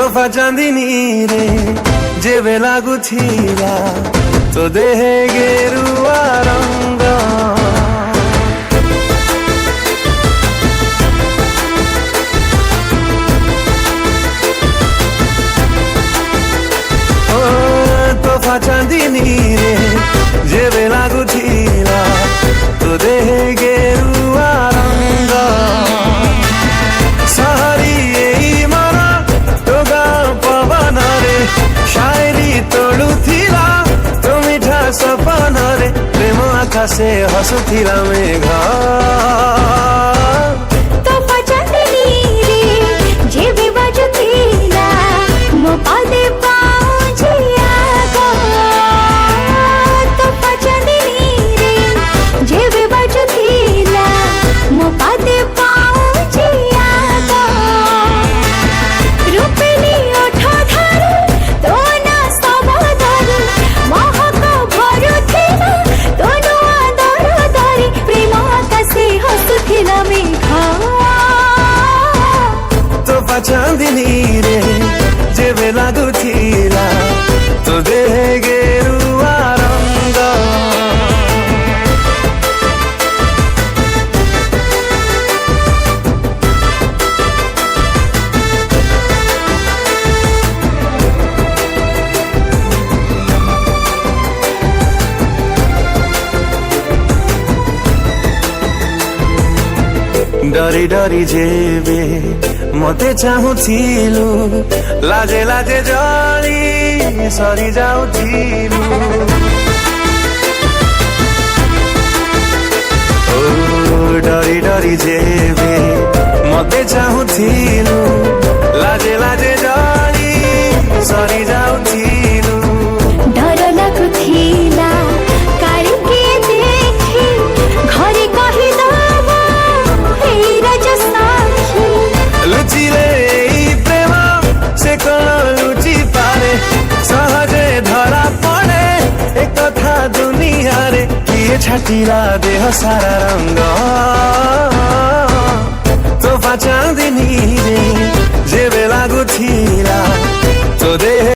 तोहफा चांदनी रे जेबे लागुथिला तो देहे गेरुआ रंग तोहफा चांदनी रे जेबे लागुथिला तो देहे गेरुआ रंग सहरी एई मन टोगा पवन रे शायरी तोड़ुथिला तो मिठा सपन रे प्रेम आकाशे हसुथिला मेघ तोहफा चांदनी रे जेबे बाजुथिला मो पादे पाउजिया गो तोहफा चांदनी रे जेबे बाजुथिला मो पादे पाउजिया गो रूपली ओठ धरी तो ना सब धरी महक भरुथिला तो नुआ दर धरी प्रेम आकाशे हसुथिला मेघ तोहफा चांदनी रे जेबे लागुथिला तो देहे गेरुआ रंग डरी डरी जेबे मते चाहुथिलु लाजे लाजे जली सरी जाउथिलु ओ डरी डरी जेबे मते चाहुथिलु लाजे लाजे जली सरी जाउथिलु डर लागुथिला कारिके देखि घरे कहि दबा हे राज साखी लुचिले ई प्रेम से कण लुचि पारे सहजे धरा पड़े एक कथा दुनिया रे किए छाटिला देह सारा रंग तोहफा चांदनी रे जेबे लागुथिला तो देह